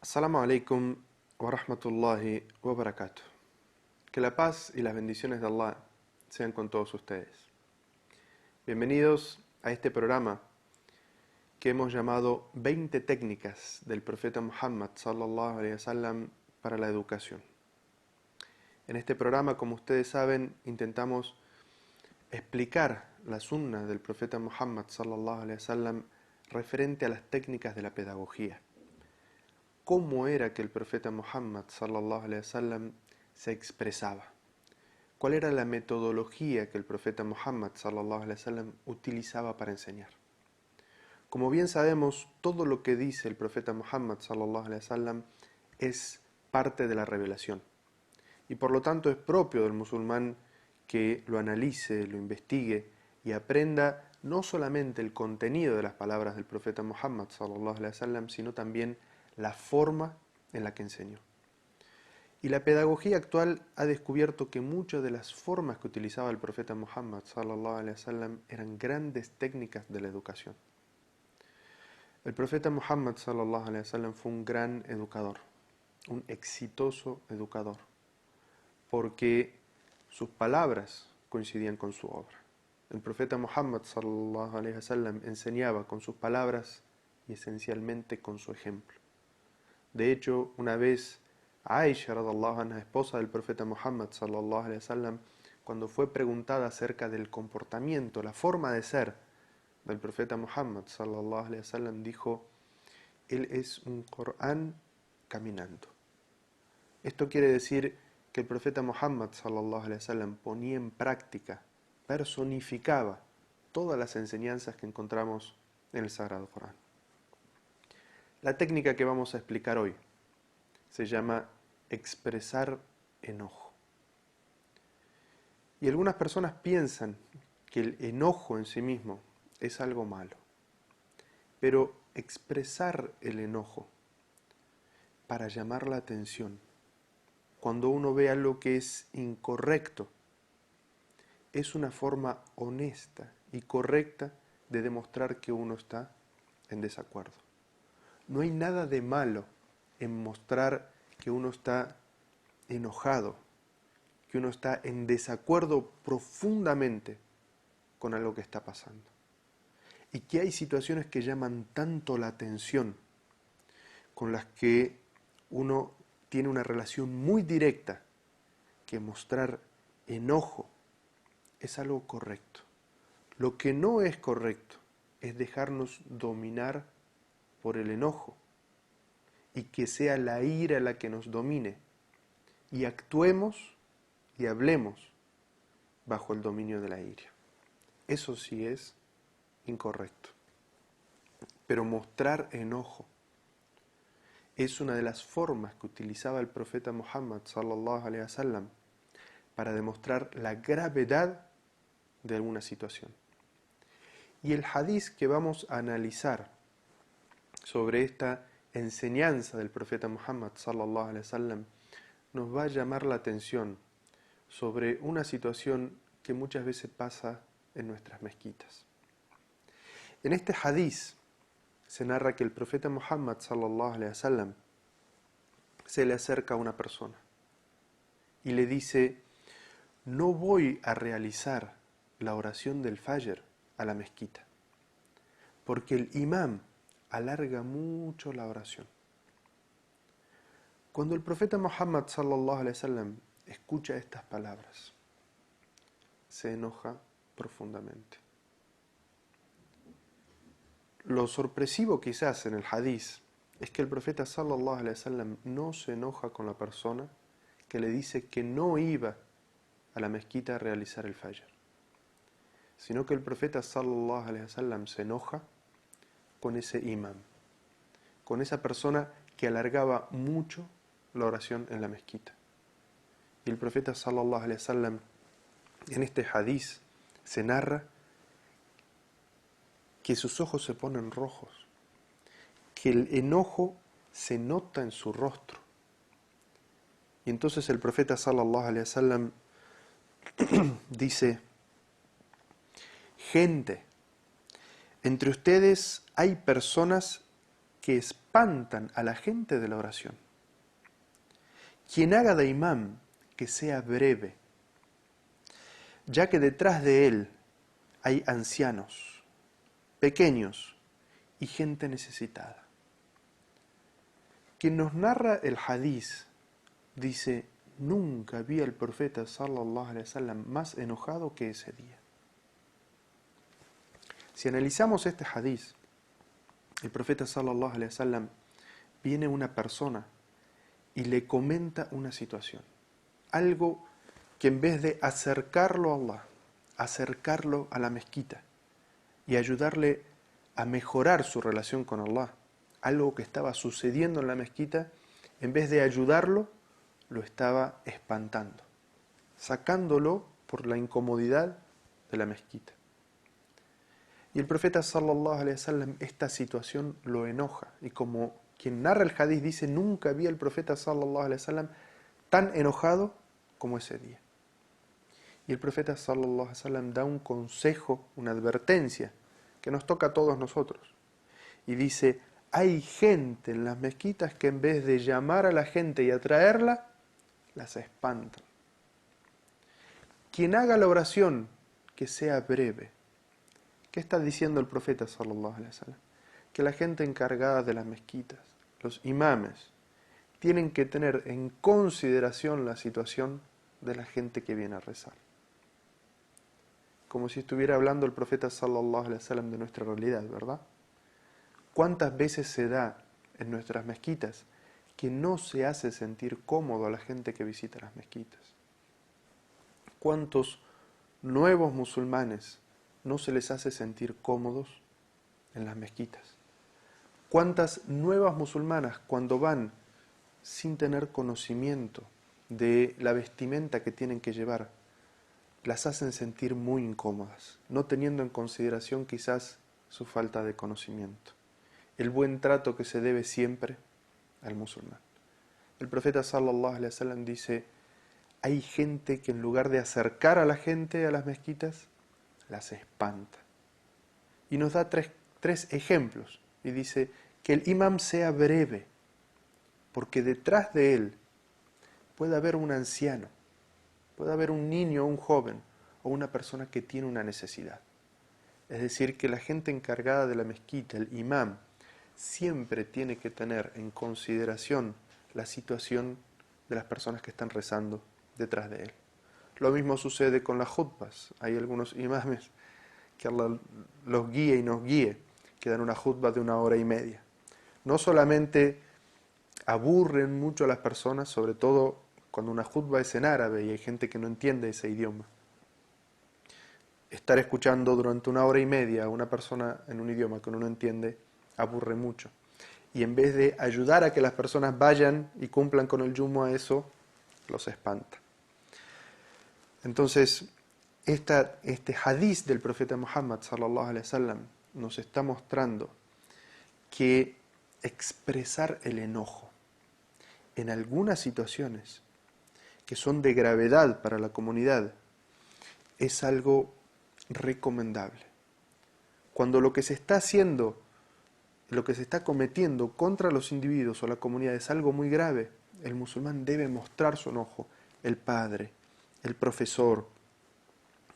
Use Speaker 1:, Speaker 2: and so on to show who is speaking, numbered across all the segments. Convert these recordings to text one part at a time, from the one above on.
Speaker 1: Assalamu alaikum wa rahmatullahi wa barakatuh. Que la paz y las bendiciones de Allah sean con todos ustedes. Bienvenidos a este programa que hemos llamado 20 técnicas del profeta Muhammad sallallahu alaihi wasallam para la educación. En este programa, como ustedes saben, intentamos explicar la sunna del profeta Muhammad sallallahu alaihi wasallam referente a las técnicas de la pedagogía. Cómo era que el profeta Muhammad sallallahu alaihi wasallam se expresaba. ¿Cuál era la metodología que el profeta Muhammad sallallahu alaihi wasallam utilizaba para enseñar? Como bien sabemos, todo lo que dice el profeta Muhammad sallallahu alaihi wasallam es parte de la revelación. Y por lo tanto es propio del musulmán que lo analice, lo investigue y aprenda no solamente el contenido de las palabras del profeta Muhammad sallallahu alaihi wasallam, sino también la forma en la que enseñó. Y la pedagogía actual ha descubierto que muchas de las formas que utilizaba el profeta Muhammad sallallahu alaihi wasallam eran grandes técnicas de la educación. El profeta Muhammad sallallahu alaihi wasallam fue un gran educador, un exitoso educador, porque sus palabras coincidían con su obra. El profeta Muhammad sallallahu alaihi wasallam enseñaba con sus palabras y esencialmente con su ejemplo. De hecho, una vez Aisha radhiallahu anha, esposa del profeta Muhammad sallallahu alaihi wasallam, cuando fue preguntada acerca del comportamiento, la forma de ser del profeta Muhammad sallallahu alaihi wasallam, dijo: él es un Corán caminando. Esto quiere decir que el profeta Muhammad sallallahu alaihi wasallam ponía en práctica, personificaba todas las enseñanzas que encontramos en el Sagrado Corán. La técnica que vamos a explicar hoy se llama expresar enojo. Y algunas personas piensan que el enojo en sí mismo es algo malo. Pero expresar el enojo para llamar la atención, cuando uno ve algo que es incorrecto, es una forma honesta y correcta de demostrar que uno está en desacuerdo. No hay nada de malo en mostrar que uno está enojado, que uno está en desacuerdo profundamente con algo que está pasando. Y que hay situaciones que llaman tanto la atención, con las que uno tiene una relación muy directa, que mostrar enojo es algo correcto. Lo que no es correcto es dejarnos dominar por el enojo y que sea la ira la que nos domine y actuemos y hablemos bajo el dominio de la ira. Eso sí es incorrecto. Pero mostrar enojo es una de las formas que utilizaba el profeta Muhammad sallallahu alaihi wasallam para demostrar la gravedad de alguna situación. Y el hadiz que vamos a analizar sobre esta enseñanza del profeta Muhammad sallallahu alaihi wasallam nos va a llamar la atención sobre una situación que muchas veces pasa en nuestras mezquitas. En este hadiz se narra que el profeta Muhammad sallallahu alaihi wasallam se le acerca a una persona y le dice: no voy a realizar la oración del Fajr a la mezquita, porque el imam alarga mucho la oración. Cuando el profeta Muhammad sallallahu alaihi wasallam escucha estas palabras, se enoja profundamente. Lo sorpresivo quizás en el hadiz es que el profeta sallallahu alaihi wasallam no se enoja con la persona que le dice que no iba a la mezquita a realizar el Fajr, sino que el profeta sallallahu alaihi wasallam se enoja con ese imam, con esa persona que alargaba mucho la oración en la mezquita. Y el profeta sallallahu alaihi wasallam en este hadiz se narra que sus ojos se ponen rojos, que el enojo se nota en su rostro. Y entonces el profeta sallallahu alaihi wasallam dice: gente, entre ustedes hay personas que espantan a la gente de la oración. Quien haga de imam, que sea breve, ya que detrás de él hay ancianos, pequeños y gente necesitada. Quien nos narra el hadiz dice: nunca vi al profeta sallallahu alaihi wasallam más enojado que ese día. Si analizamos este hadiz, el profeta sallallahu alaihi wasallam, viene una persona y le comenta una situación, algo que en vez de acercarlo a Allah, acercarlo a la mezquita y ayudarle a mejorar su relación con Allah, algo que estaba sucediendo en la mezquita, en vez de ayudarlo, lo estaba espantando, sacándolo por la incomodidad de la mezquita. Y el profeta sallallahu alaihi wasallam, esta situación lo enoja, y como quien narra el hadiz dice, nunca vi al profeta sallallahu alaihi wasallam tan enojado como ese día. Y el profeta sallallahu alaihi wasallam da un consejo, una advertencia que nos toca a todos nosotros. Y dice: hay gente en las mezquitas que en vez de llamar a la gente y atraerla, las espantan. Quien haga la oración, que sea breve. ¿Qué está diciendo el profeta sallallahu alaihi wasallam? Que la gente encargada de las mezquitas, los imames, tienen que tener en consideración la situación de la gente que viene a rezar. Como si estuviera hablando el profeta sallallahu alaihi wasallam de nuestra realidad, ¿verdad? ¿Cuántas veces se da en nuestras mezquitas que no se hace sentir cómodo a la gente que visita las mezquitas? ¿Cuántos nuevos musulmanes no se les hace sentir cómodos en las mezquitas? ¿Cuántas nuevas musulmanas, cuando van sin tener conocimiento de la vestimenta que tienen que llevar, las hacen sentir muy incómodas, no teniendo en consideración quizás su falta de conocimiento? El buen trato que se debe siempre al musulmán. El profeta sallallahu alaihi wasallam dice: hay gente que en lugar de acercar a la gente a las mezquitas, las espanta. Y nos da tres ejemplos. Y dice: que el imam sea breve, porque detrás de él puede haber un anciano, puede haber un niño o un joven, o una persona que tiene una necesidad. Es decir, que la gente encargada de la mezquita, el imam, siempre tiene que tener en consideración la situación de las personas que están rezando detrás de él. Lo mismo sucede con las jutbas. Hay algunos imames que Allah los guíe y nos guíe, que dan una jutba de 1 hora y media. No solamente aburren mucho a las personas, sobre todo cuando una jutba es en árabe y hay gente que no entiende ese idioma. Estar escuchando durante 1 hora y media a una persona en un idioma que uno no entiende aburre mucho. Y en vez de ayudar a que las personas vayan y cumplan con el yumo a eso, los espanta. Entonces, este hadiz del profeta Muhammad sallallahu alaihi wasallam nos está mostrando que expresar el enojo en algunas situaciones que son de gravedad para la comunidad es algo recomendable. Cuando lo que se está haciendo, lo que se está cometiendo contra los individuos o la comunidad es algo muy grave, el musulmán debe mostrar su enojo. El padre, el profesor,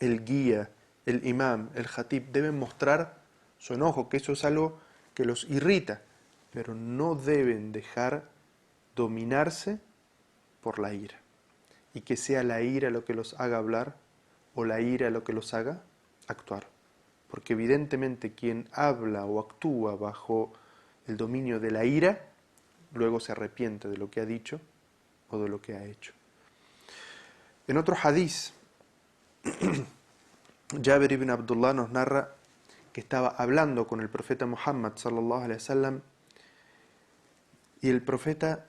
Speaker 1: el guía, el imam, el jatib deben mostrar su enojo, que eso es algo que los irrita, pero no deben dejar dominarse por la ira, y que sea la ira lo que los haga hablar o la ira lo que los haga actuar. Porque evidentemente quien habla o actúa bajo el dominio de la ira, luego se arrepiente de lo que ha dicho o de lo que ha hecho. En otro hadiz, Jabir ibn Abdullah nos narra que estaba hablando con el profeta Muhammad sallallahu alaihi wasallam, y el profeta,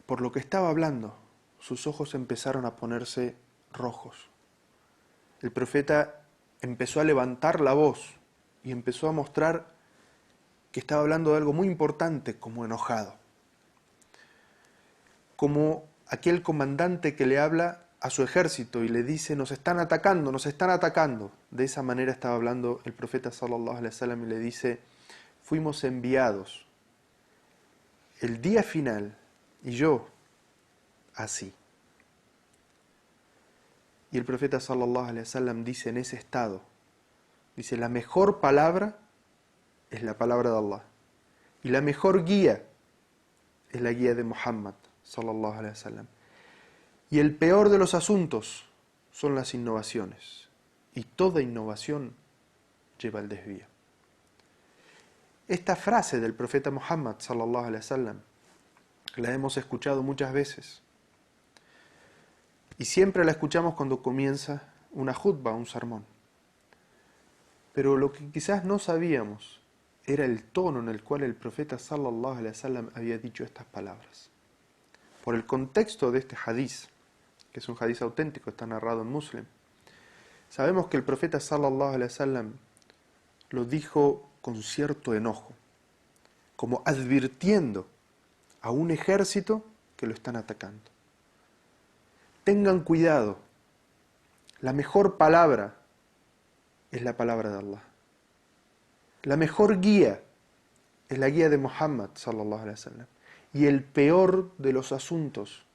Speaker 1: por lo que estaba hablando, sus ojos empezaron a ponerse rojos. El profeta empezó a levantar la voz y empezó a mostrar que estaba hablando de algo muy importante, como enojado. Como aquel comandante que le habla a su ejército y le dice: nos están atacando, nos están atacando. De esa manera estaba hablando el profeta sallallahu alaihi wasallam y le dice: fuimos enviados el día final y yo así. Y el profeta sallallahu alaihi wasallam dice en ese estado, dice, la mejor palabra es la palabra de Allah y la mejor guía es la guía de Muhammad sallallahu alaihi wasallam. Y el peor de los asuntos son las innovaciones, y toda innovación lleva al desvío. Esta frase del profeta Muhammad sallallahu alaihi wasallam la hemos escuchado muchas veces, y siempre la escuchamos cuando comienza una jutba, un sermón. Pero lo que quizás no sabíamos era el tono en el cual el profeta sallallahu alaihi wasallam había dicho estas palabras. Por el contexto de este hadiz, que es un hadiz auténtico, está narrado en Muslim, sabemos que el profeta sallallahu alaihi wasallam lo dijo con cierto enojo, como advirtiendo a un ejército que lo están atacando. Tengan cuidado, la mejor palabra es la palabra de Allah. La mejor guía es la guía de Muhammad sallallahu alaihi wasallam. Y el peor de los asuntos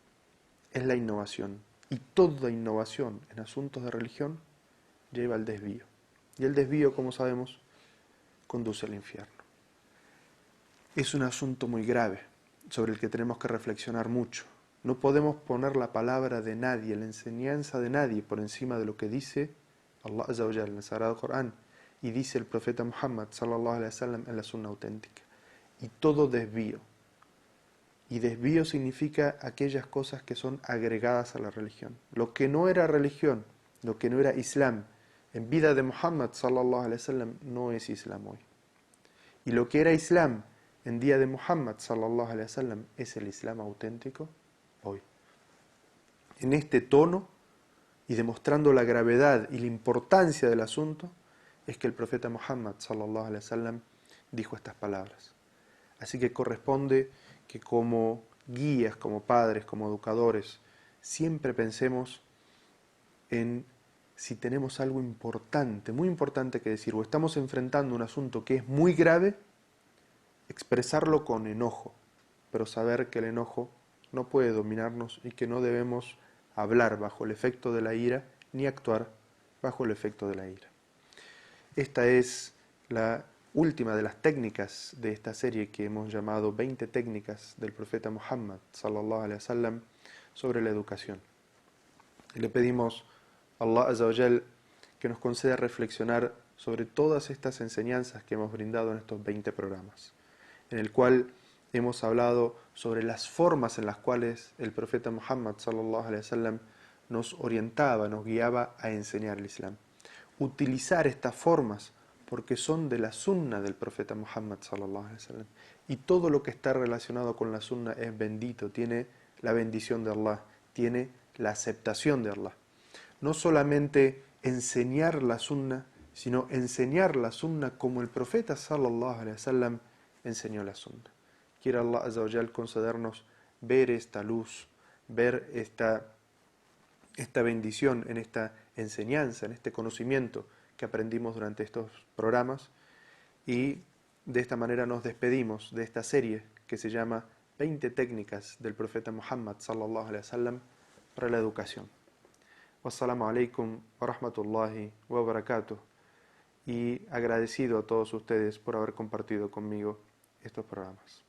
Speaker 1: es la innovación. Y toda innovación en asuntos de religión lleva al desvío. Y el desvío, como sabemos, conduce al infierno. Es un asunto muy grave, sobre el que tenemos que reflexionar mucho. No podemos poner la palabra de nadie, la enseñanza de nadie, por encima de lo que dice Allah Azza wa Jalla en el Sagrado Corán y dice el profeta Muhammad sallallahu alaihi wasallam en la sunna auténtica. Y todo desvío. Y desvío significa aquellas cosas que son agregadas a la religión. Lo que no era religión, lo que no era Islam, en vida de Muhammad sallallahu alaihi wasallam no es Islam hoy. Y lo que era Islam en día de Muhammad sallallahu alaihi wasallam es el Islam auténtico hoy. En este tono y demostrando la gravedad y la importancia del asunto es que el profeta Muhammad sallallahu alaihi wasallam dijo estas palabras. Así que corresponde que como guías, como padres, como educadores, siempre pensemos en si tenemos algo importante, muy importante que decir, o estamos enfrentando un asunto que es muy grave, expresarlo con enojo, pero saber que el enojo no puede dominarnos y que no debemos hablar bajo el efecto de la ira ni actuar bajo el efecto de la ira. Esta es la última de las técnicas de esta serie que hemos llamado 20 técnicas del profeta Muhammad sallallahu alaihi wasallam sobre la educación. Y le pedimos a Allah Azza wa Jal que nos conceda reflexionar sobre todas estas enseñanzas que hemos brindado en estos 20 programas, en el cual hemos hablado sobre las formas en las cuales el profeta Muhammad sallallahu alaihi wasallam nos orientaba, nos guiaba a enseñar el Islam. Utilizar estas formas porque son de la sunna del profeta Muhammad sallallahu alaihi wasallam. Y todo lo que está relacionado con la sunna es bendito, tiene la bendición de Allah, tiene la aceptación de Allah. No solamente enseñar la sunna, sino enseñar la sunna como el profeta sallallahu alaihi wasallam enseñó la sunna. Quiera Allah Azza wa Jal concedernos ver esta luz, ver esta bendición en esta enseñanza, en este conocimiento que aprendimos durante estos programas, y de esta manera nos despedimos de esta serie que se llama 20 técnicas del profeta Muhammad sallallahu alaihi wasallam para la educación. Wassalamu alaikum wa rahmatullahi wa barakatuh, y agradecido a todos ustedes por haber compartido conmigo estos programas.